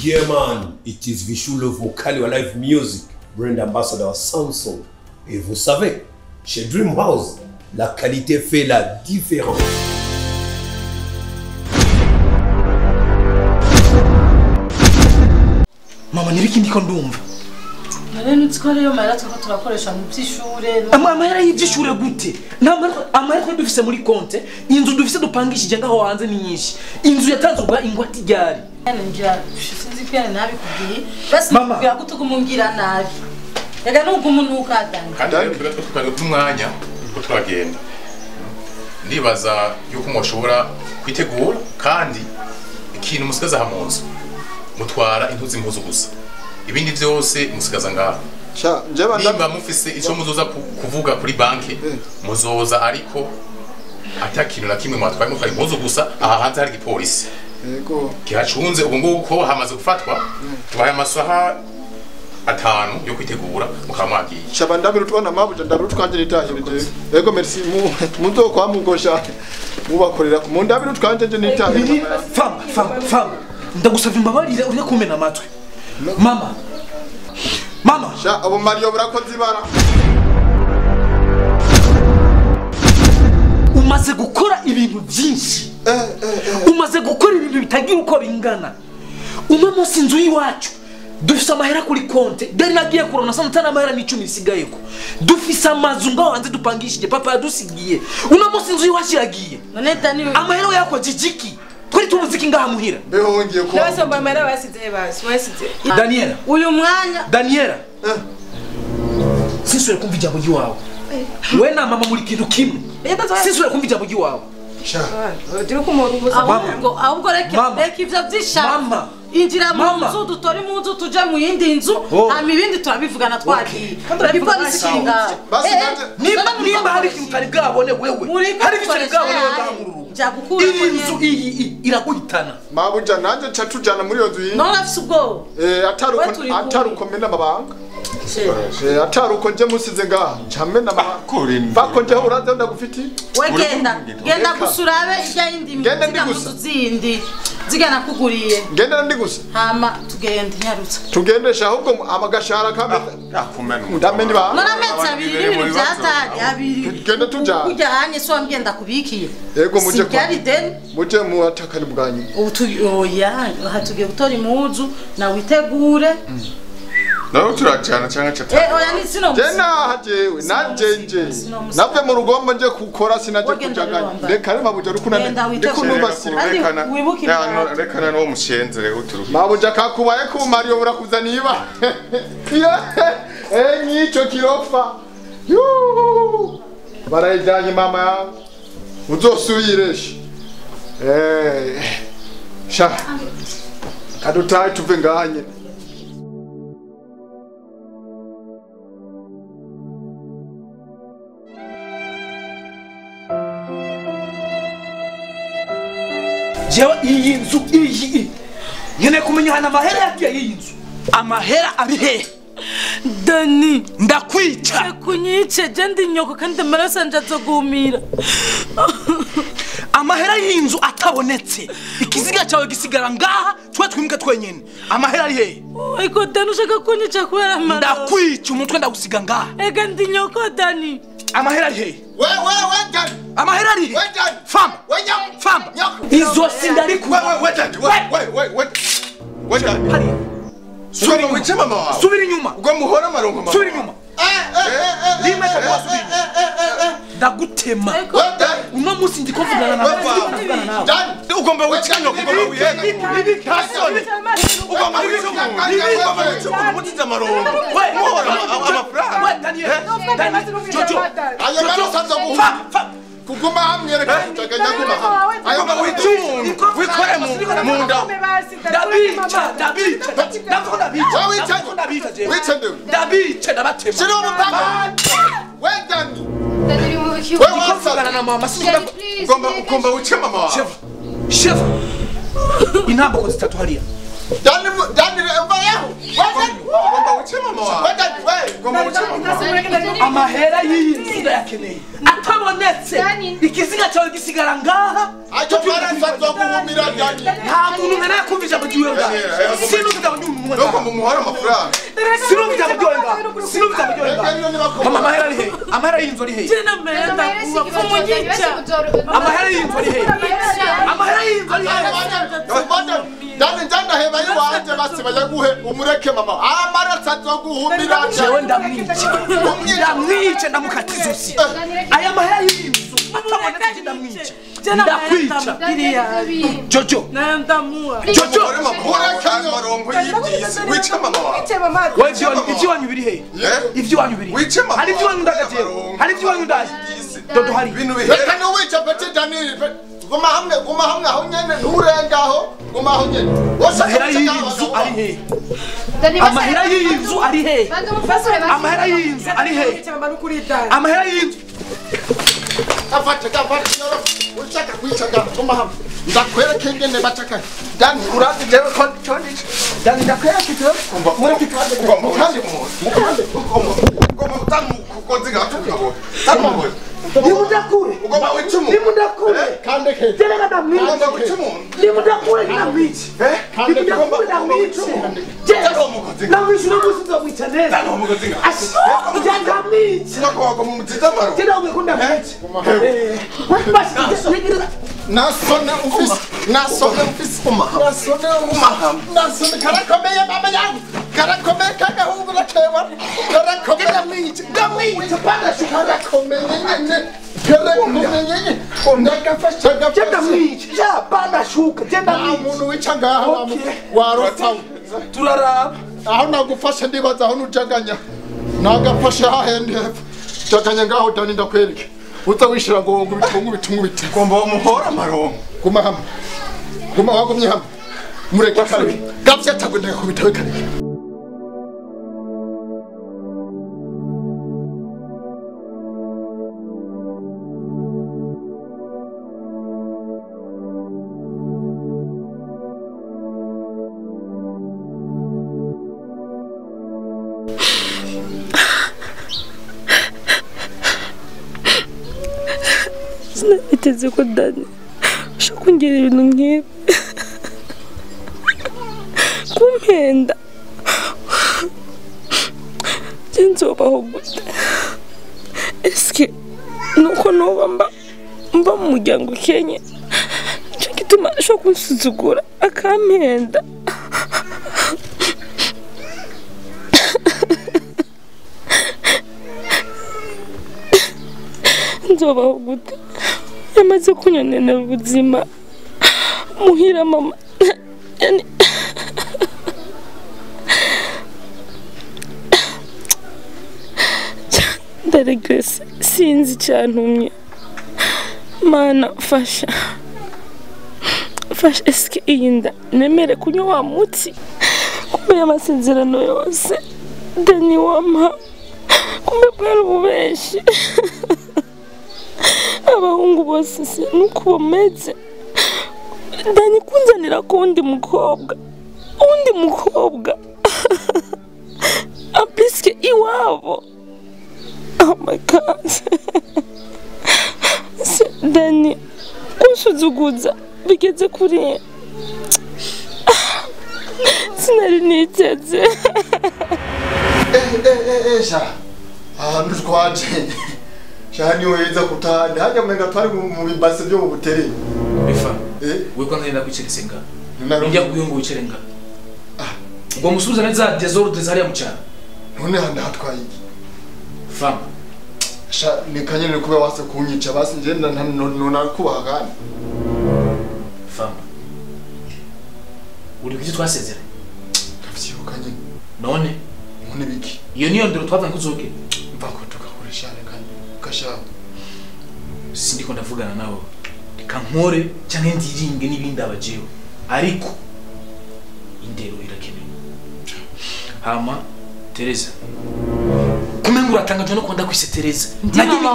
Yeah man, it is Vishu Love Mukali wa Live Music, brand ambassador wa Samsung. Et vous savez, chez Dream House, la qualité fait la différence. Mama nibiki ndiko ndumva. None nutsikore yo mara turakoresha mu byishure. Amahera y'ibyishure gute? Amahera dufise muri konte, inzu dufise dupangishije ngaho hanze ni nyinshi. Inzu yatanzwe ingwati ryari. Njya sinzi ko nabi kubwiye. Basi ngira gutugumungira nabi. Yaga nuko umuntu ukadanga. Kandi rero twari kumwanya ko twagenda. Ndibaza yuko mushobora kwitegura kandi ikintu musigaza hamunzu. Mutwara intuzi impuzu gusa. Ibindi byose musigaza ngaho. Cha njeba nimba mufise ico muzoza kuvuga kuri banki muzoza ariko atakintu na kimwe mwatwaye mufari impuzu gusa aha hanze hari igipolisi. Yego. Kihacunze ubwo nguko hamaze gufatwa tubaye amasaha 5 yo kwitegura mukamwagiye. Shaba ndabiru tubona mabuja ndabiru twanje nitahirije. Yego merci muzo kwa mugosha mubakorera ku ndabiru twanje je nitahirije. Fam. Ndagusavye imbabarire uri kumena amatwi. Mama. Sha abo Mario burakoze ibara. Umaze gukora ibintu byinshi. Umaze gukora ibintu bitagira uko bingana. Uno munsi inzu yiwacu dufise amahera kuri konte. Deri nagiye kurona sanatana amahera ni 10 isigayeko. Dufise amazu ngaho hanze dupangishije papa yadusigiye. Uno munsi inzu yiwacu yagiye. None Dani amahera yako jijiki. Twari tumuziki ngaha muhira. Behongiye ko. Bose mbamera basize basize. Daniela. Uyu mwanya. Daniela. Siswe kumva ijambo giwawe. We na mama muri kintu kimwe. Siswe kumva ijambo giwawe. Sha. Turi kumurubuza ahubwo reka ivyo vyishaka. Mama. Injira mu nzu dutori mu nzu tuje mu yindi nzu hama ibindi turabivugana twagiye. Turabivugana sikinga. Nimba hari kintu kari bwabone wewe. Hari kintu bwabone wewe. Jagukura inzu iyi iraguhitana. Mabuja nanje catujana muri yo nzu yi. No afise ubwo. Ataruko mena mabanga. Ataruko nje musize ngaha. Camena mabanga. Bako nje uraze ndagufiti. We genda gusurabe ijya yindi zindi. Zigana kuguriye. Genda ndi gusa. Hama tugende nyarutsa. Tugendesha ahubwo amagashara kameze. Yakumena. Ndamenye ba. Nona metsa abiri ibintu byatari abiri. Genda tuja. Kujya hanye so ambye kubikiye. Yego muje kwa. Muje mu atakani bwanyu. Oya hatugiye gutora imuzu na witegure. Nawe turacana cyangwa cyata. Oya ni sino. Jena hajewe najenje. Nave mu rugombo nje kukora sinaje kujaganya. Reka rema buje rukunane. Ndikunumva sirekana. Rekana no mushenze uturuka. Mabuja kakubaye ku Mario burakuza niba. Nyico kirofa. Barayijanye mama yangu. Uzosubiresha. Sha. Kadutaye tuve nganye. Jewe iyi nzu iyi. Nyene kumenya hana amahera yagiye iyi nzu. Amahera ari he? Dani ndakwica. Kunyice je ndi nyoko kandi amaraso njazo gumira. Amahera y'inzu atabonetse. Ikiziga cyawe gisigara ngaha twe twimbwe twenyene. Amahera ari he? Ego Dani ushaka kunyica kubera amaraso. Ndakwica umutwe ndagusiga ngaha. Ega ndi nyoko Dani. Amahera ari he? We Dani. Amahera ari he? Famba. Famba. Izo sindari ku. We Dani. Subira wice mama wawe. Subira inyuma. Ubwo muhora marongo mama. Subira inyuma. Lima kwa subira. Ndagutema. Uno musi ndikuvugana nawe. Dani. Ugomba wicanya ugomba wiyega. Ibi kasoni. Ugomba wicanya mutiza marongo. Muhora amafaranga. We Daniel. Jojo. Ayo bano sanza gufa. Kuguma hamwe reka kutaganya kuma hamwe. Ayo ba wicumu. Wikore mu nda. Dabica. Dabica ndabatema. Sino mupaka. We Dani. We wasagana na mama sinda. Ugomba wice mama wawe. Chef. Inamba ko zitatu hariya. Dani mbayaho. Ugomba wice mama wawe. We Dani ugomba wice mama wawe. Amahera y'inzu ndayakeneye. Atabonetse. Ikiziga cyawe gisigara ngaha. Ajo barasanzwe guhumira nta muntu nene kumvisha mu gihe nga sinumva mu gihe Nuko mumuhara amafaranga. sinumva mu gihe nga sinumva mu gihe nga mama amahera ari he amahera y'inzu ari he Jena menda kuva munyica amahera y'inzu ari he amahera y'inzu ari he Dani njanda heba yiwanje basi bayaguhe umureke mama amaratsa azoguhumira jewe ndamwica ndamukatiza usi aya mahera y'inzu atabonetse ndamwica ndakwica Jojo Jojo marongo y'ibyisi wice mama wawe wewe ivywanyu biri he ivywanyu biri hari ivywanyu ndagatewe hari ivywanyu ndazi Dodo hari ibintu bihe reka no wice pete Dani guma hamwe aho nyene nturengaho guma aho nyene amahera y'inzu ari he amahera y'inzu ari he amahera y'inzu ari he amahera y'inzu afate ushaka kwicaga guma hamwe ndakwereka ingene bacaka Dani urazi jewe ko cyonice Dani ndakwereka icyo muri kikande ngoma utamu kukozinga atukabo tamu nimudakure ugoma wicumu nimudakure kande ke tereka ndamwica nimudakure ndamwica nimudakure ndamwica ndamwica n'umunsi nzomwica neza ndamwica nakoko mu mutizamaro tena umekunda mwica nasone ufisi nasone karakomeye mama yangu karakomeye kagahungu nakewa karakomeye ndamwica pada karakomeye umuntu wica ngaho warotsa turaraba aho nagufashe ndibaza aho nujaganya nagafashe hahende hepfo jaganya ngaho Dani ndakwereke uza wishira ngo bitungu gomba umuhora amarongo guma hamwe guma wagumye hamwe mureke kare gavye atagwenda kubitawe kare sinabiteze ko Dani ushaka kongera ibintu nk'ibi kumpenda nzobaho gute eske nuko noba mba mu muryango ukenye nicyo gituma ashobora kunsuzugura akampenda nzobaho gute yamaze kunyonera ubuzima muhira mama yani ndaregrese sinzi cyantumye mana fasha eske iyi nda nemere kunywa wa mutsi kumbe amasezerano yose Dani wampa kumbe bwari ububeshi abahungu bose se nuko bameze Dani kunzanira ko undi mukobwa ampliske iwabo. Oh my God. Dani kunsuzuguza bigeze kuri sinari niteze. ahantu twaje shani weza kutana hajya mwenga twari mu bibase byo mu butere bifa we ko nkenda kwiceresenga njya kuyungu wicerenga ubwo musubiza neza desordre zari mu cyaro none handa hatwaye fam sha nikanye ni kuba wase kunyica basi nje nona kubaha kandi fam uri kiki twasezera kavyibukanye none biki iyo niyo ndero twavanye kuzoke mvako tugakoresha kandi kasha sindiko ndavugana nawe kankore cyane ndiringe nibindi abajeho ariko indero irakenewe hama Teresa kumengu ratangajwe no kwanda kwise Teresa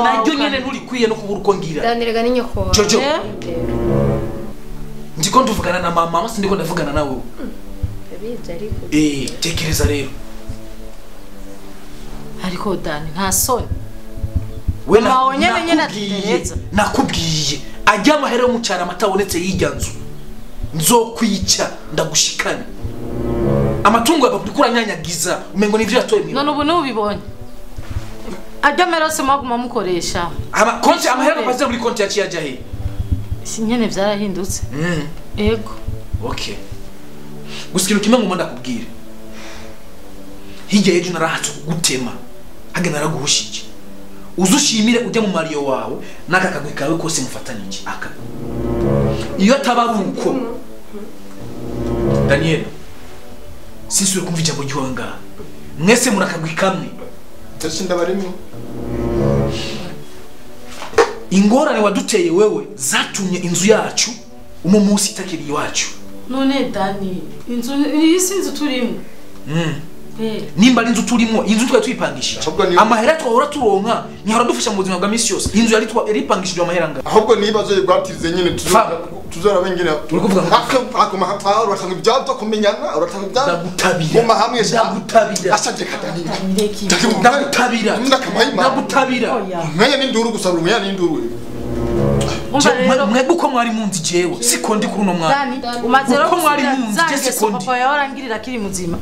najyo nyene nturi kwiye no kubura uko ngira danirega ninyoko Jojo ndiko nduvugana na mama sindiko ndavugana nawe yabize ariko tekereza rero ariko Dani nta soni we nakubwiye ajya amahera yo mu cyara amatabonetse yijyanzu nzokwica ndagushikane amatungo ya papa urikura nyanyagiza umengo nivyo yatoye mwe none ubu nubibonye ajya merose mwaguma mukoresha konti amahera paze muri konti yaciye aja he sinyene vyarahindutse ego okay gusikira kimwe ngomba ndakubwire hirya yejo narahatse kugutema hage naraguhushije uzushimire ujya mu mariyo wawe naka kagwe kawe kose mufatanije aka iyo tabaruko Daniel sisure kumva ijambo ryonga mwese murakagwi kamwe Tese ndabarimo ingorane waduteye wewe zatumye inzu yacu umu munsi itakiri iwacu none Dani inzu isi inzu turimo nimba ari inzu turimo inzu twa twipangishije amahera twahora turonka ni hora dufasha mu buzima bwa misi yose inzu yari yaripangishije amahera nga ahubwo nibazo yigwatirize nyine tuzora bengene uri kuvuga akoma hapa urasanga ibyabyo kumenyana urasanga ibyabyo ndagutabira mu mahamwe ndagutabira ashaje kadani ndagutabira mwanya n'induru gusabura mwanya n'induru mwebwe uko mwari munzi jewe siko ndi kuri uno mwana Dani umaze uko mwari munzi je siko ndi papa yarangirira kiri muzima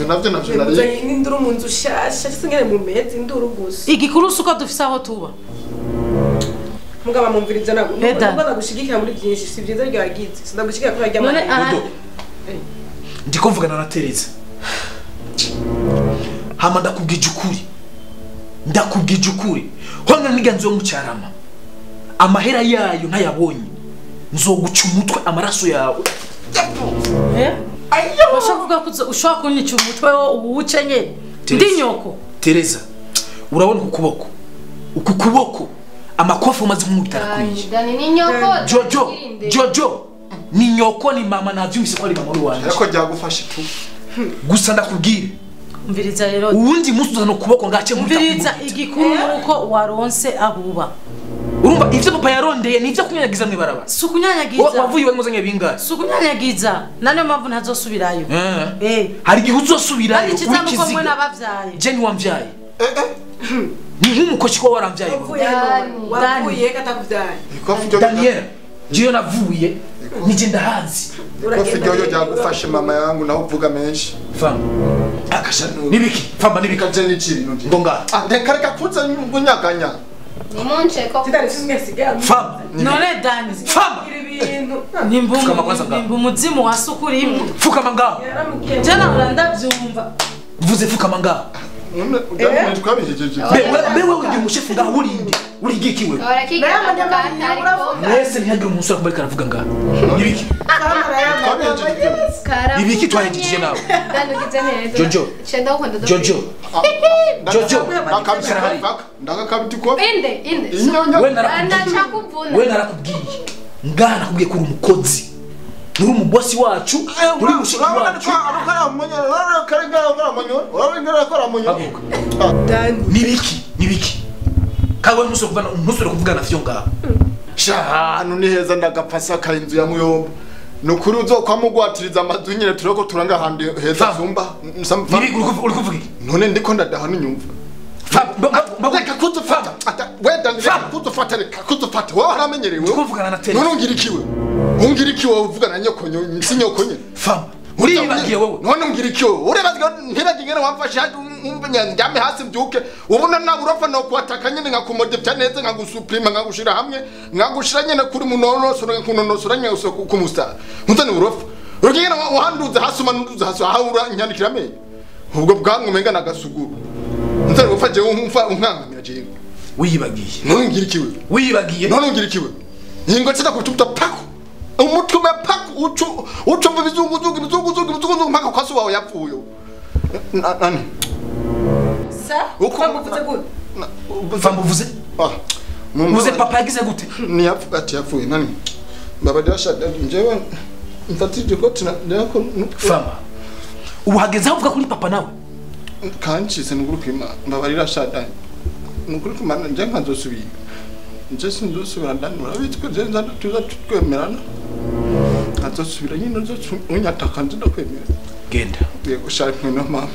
navyo nari induru mu nzu shasha singene mu mezi induru gusa igikuru suko dufise aho tuba mugaba mumviriza nabo ndagushigikira muri byinshi si byiza ryagize sindagushigikira ko yajya none ndiko mvugana na Tereza hama ndakubwije ukuri honga niganzo yo mucyarama amahera yayo ntayabonye nzoguca umutwe amaraso yawe washavuga ko ushaka kunyica umutwe wo uwucenye ndi nyoko Tereza urabona uku kuboko amakofu maze nk'umutarakwiye Dani ni nyoko Jojo ni nyoko ni mama navyumvise ko ari mama wanje ariko ryagufashe tu gusa ndakubwire umviriza rero uwundi musi uzana ukuboko ngace umviriza igikuru nuko waronse abuba urumva ivyo papa yarondeye nivyo kunyanyagiza mwibaraba sukunyanyagiza wavuye we ngozanye bingahe sukunyanyagiza nane mpamvu ntazosubirayo hari gihe uzosubirayo ari kizamuko mwe nabavyaye je ni wamvyaye ni nk'umukoshi ko waramvyaye wavuye katakuvyaye Daniel jiyo navuye nije ndahazi kofi ryo ryagufashe mama yangu naho uvuga menshi fama akashanu nibiki fama nibika je n'ikiri ngonga ndekareka kuza ngunyaganya nimunche ko fama none Dani fama nimbu muzimu wasukuri imwe fukama ngaho jana urandavyumva vuze fukama ngaho bewe uri umushefu ngaho urigikiwe mwese ntihagire umusore kumari karavuga ngaho nibiki ibiki twahegikije nawe Jojo ndakakabitiko we narakubwiye ngaha nakubwiye ko uri umukozi uri umubosi wacu uri mushiki wacu nibiki kawe ntusore kuvugana vyo ngaha shahanu ni heza ndagapasa kainzu ya muyomba nukuri uzokwamugwatiriza amazu nyine turako turanga handi heza vyumba nibiki uri kuvuga iki none ndiko ndadaha n'inyumva reka kuzufata wenda reka kuzufata wowe haramenyerewe kuvugana na Tereza none ungirikiwe uvugana nyokonyo si nyokonye fama uribagiye wowe none ungirikiwe urebagiye ntibagingene wamfasha njame hasi mbyuke ubona naburofa no kwataka nyine ngakumodepta neza ngagusuprima ngagushira hamwe ngagushira nyine kuri munonosoro nkunonosora nyose kumusta nzane urofa urugina wahanduza hasi umanuza hasi ahura nyandikira me ubwo bwangumenga nagasuguru nzane ufaje unkangamira jewe wibagiye none ungirikiwe wibagiye none ungirikiwe ingo tsita kututa pako umutwe pako ucumva bizungu mpaka kwaso wawe yapfuye nani uko bavuze gute Fambuvuze muze papa yagize gute ni ati yapfuye nani baba dasha njewe mfatije ko ndako fama uhageze avuga kuri papa nawe kanchi se nugurukima babarira shadani nugurukima nje nkanzosubira nje sindosubira ndani urabitwe je nza tuza twemerana nkanzosubira nyine nzo unyataka nzo ndakwemera genda yego shaka no mama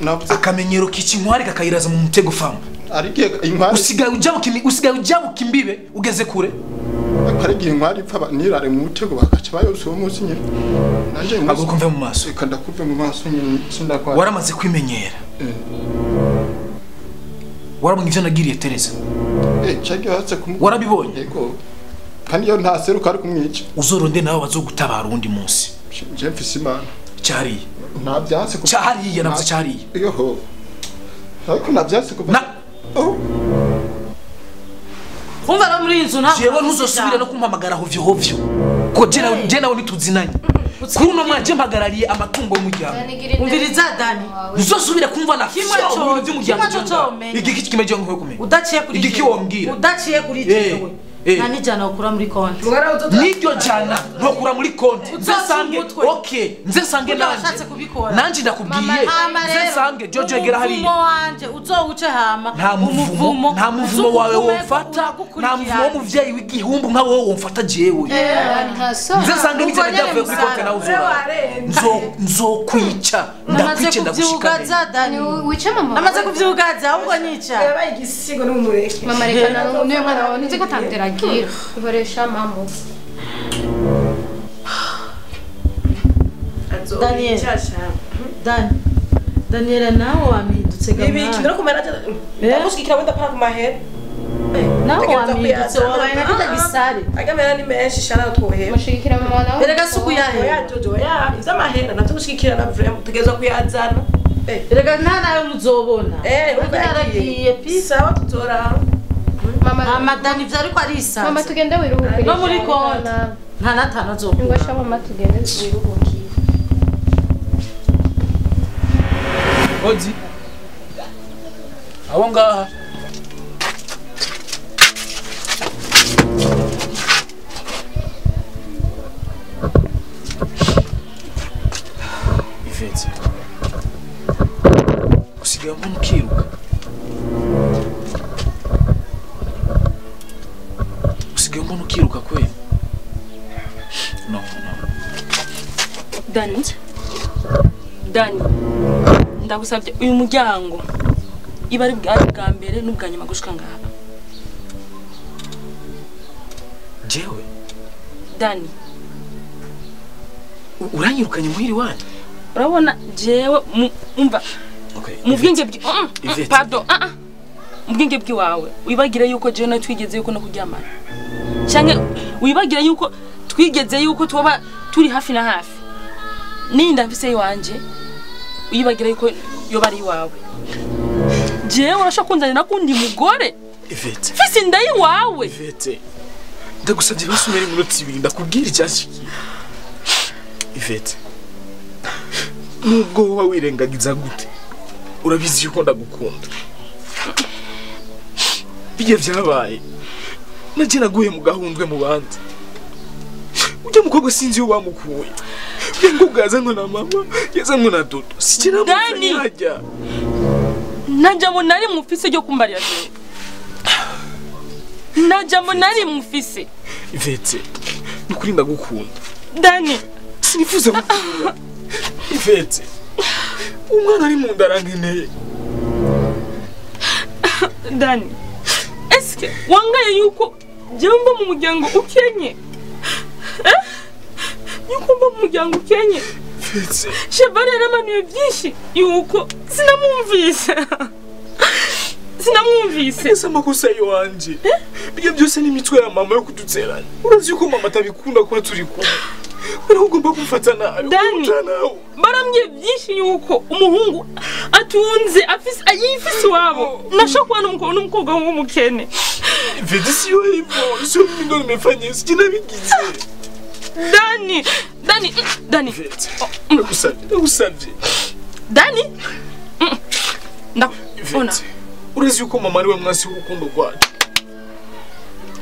navuze akamenyero k'ikinkwari kakayiraza mu mutego fama arike inkwari usigaye ujabuka imbibe ugeze kure akaragiye mwari pfa nirare mu mutego bakaca bayose uwo munsi nyine nanje ntabwo kumve mu maso reka ndakuve mu maso nyine sindakwa waramaze kwimenyera warabonye ivyo nagiriye Teresa cyage hatse warabibonye yego kandi yo nta seruka ari kumwica uzoronde nawe bazogutabara undi munsi je mfise imana cyari nta byatse ku cyari navuze cyari yoho ariko nta byatse ku kumva no muri inzu ntabwo jewe ntuzosubira no kumpamagara hovyo hovyo ko je nawe nituzinanye kuno mwaje mpagarariye amatungo y'umuryango umviriza Dani ntuzosubira kumva na kimwe cy'umuryango igiki kimeje nko kumenya udaciye kuri igiki wombwira udaciye kuri jewe nani jana ukura muri konti niryo jana ntokura muri konti nzesange okay nzesange nanje ndakubwiye nzesange Jojo egera hari umuvumo wanje uzowuce hama nta muvumo wawe womfata nta muvumo w'umuvyeyi w'igihumbu nka wowe womfata jewe nzesange nitse ndavuye kuri konti nawe nzokwica ndakwice ndagushikana wice mama namaze kuvyugaza ahubwo nyica yabaye igisigo n'umureke mama rekana niyo mwana wawe nzi ko atandera gira ihoresha mamu Daniela nawe wamindutse gamana ibi kintu kumera ndamushikira wenda para kumahera nawe wamindutse wabaye na kita gisare agamera ni menshi shana twohera mushikira mama nawe erega suku yahe ya Jojo ya ivy'amahera navyo mushikira na vraiment tugeza kuyazana erega nta nayo muzobona uragiye pisa tuzora mama Dani vyari ko ari isa mama tugende wiruhuke no muri konti nta natano zokura ngo sha mama tugende wiruhuke Odi aho ngaha Ivete usigaye mbona ukiruka usigaye mbona ukiruka kweli no Dani ndagusabye uyu muryango iba ari bwa mbere n'ubwa nyuma gushika ngaha jewe Dani uranyirukanye muhiri wanyu urabona jewe umva mu bwenge pardon mu bwenge bw'iwawe wibagire yuko jewe na twigeze yuko no kuryamana cyangwa wibagire yuko twigeze yuko tuba turi hafi na hafi ninda mfise wanje uyibagira yuko yoba ari wawe jewe urashaka kunzanira nakundi mugore Ivete fisi ndayi wawe Ivete ndagusabye basumira iminota 2 ndakubwira icyashikiye Ivete nubwo wowe wirengagiza gute urabizi yuko ndagukunda bijye byabaye naje naguye mu gahundwe mu bandi ujya mukobwa sinzi yo bamukuye ngo gazanwe na mama yazanwe na Dodo sikira mufanya najamo nari mufise ryo kumbarira je najamo nari mufise Ivete nukuri ndagukunda Dani sinifuza gukunda Ivete umwana ari mu ndarankeneye Dani eske wangaye yuko jemba mu muryango ukenye yuko mba mu muryango ukenye Shebari yaramanuye byinshi yuko sinamwumvise ese amakosa yanje bijya byose n'imitwe ya mama yo kudutseranya urazi yuko mama atabikunda kuba turi kumwe Pero ugomba kumfata nabi. Dani, baramye byinshi yuko umuhungu atunze ayifise wabo. Nashakwa n'umukobwa w'umukene. Vedisiyo hivyo, sio mimi ndo nimefanya, sinabigize. Dani. Usabye. Dani? Ona. Urazi yuko mama ari we mwasi w'urukundo rwacu.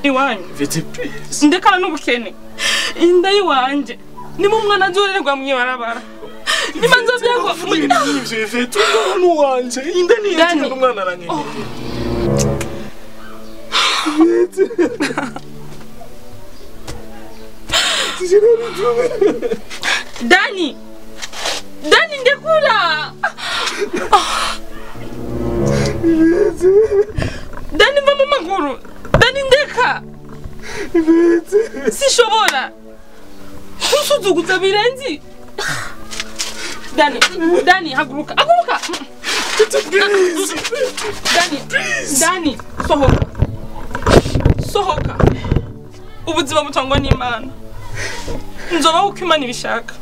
Iwanyu. Vete please. Ndekana n'ubukene. Inda yiwanje. Nimo mwana azorerwa mwibarabara. Nimanzo byako n'ivyo Vete n'uwanje. Inda ni yanje n'umwana arangene. Dani ndekura. Dani mama maguru. Dani ndeka. Sishobora. Kusuzuguza birenzi. Dani, haguruka. Please. Dani, sohoka. Ubuzima butangwa n'Imana. Nzoba uko Imana ibishaka.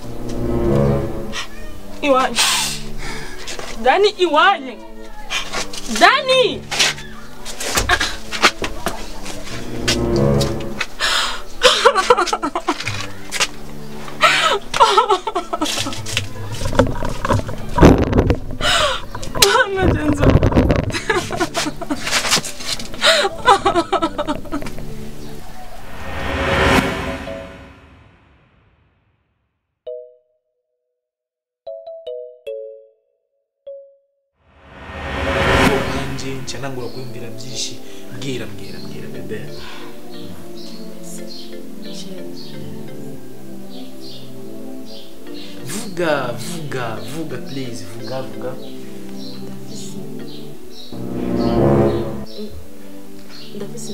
Iwanye. Dani, iwanye. Dani! Mama Jenzo. Nangura kuimbira byinshi mbwira bebe vuga please vuga ndafise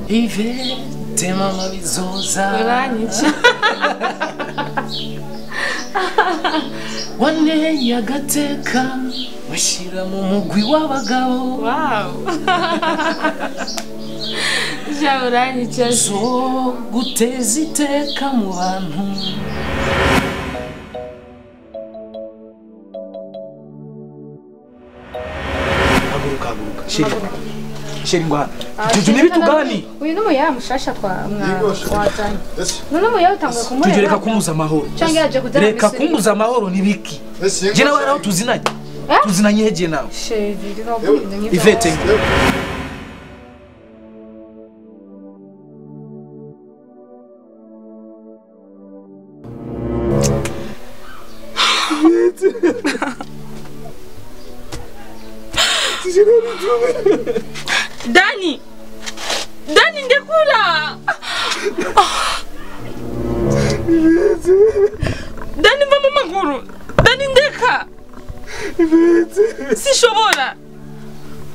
Ivete mama bizoza Uranyica Wane yagateka Washira mu mugwi w'abagabo Wow Ja uranyica So guteza iteka mu bantu Haguruka Sheri ngwana Juju nibitu gani Uyu numu ya mushasha kwa wazanye None mu yawe tangwe kumureba Juju reka kumbuza amahoro Reka kumbuza amahoro nibiki Je nawe araho tuzinanye Tuzinanye heje nawe Sheri riravuye Ivete Dani ndekura Dani mama maguru Dani ndeka Sishobora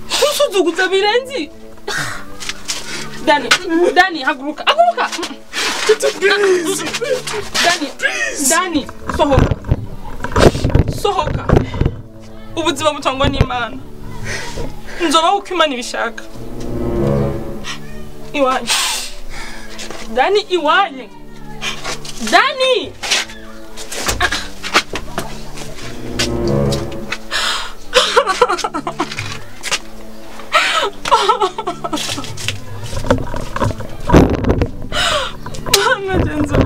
Kusuzuguza birenzi Dani haguruka Please Dani sohoka Ubuzima butangwa n'Imana Nzoba uko Imana ibishaka Iwanye Dani iwanye Dani Mama Jenzo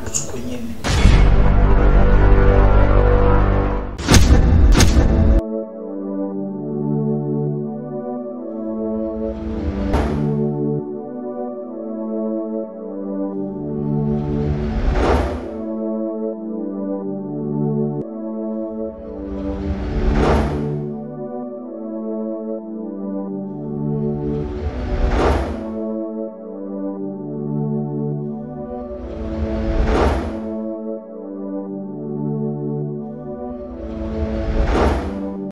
uzuko nyene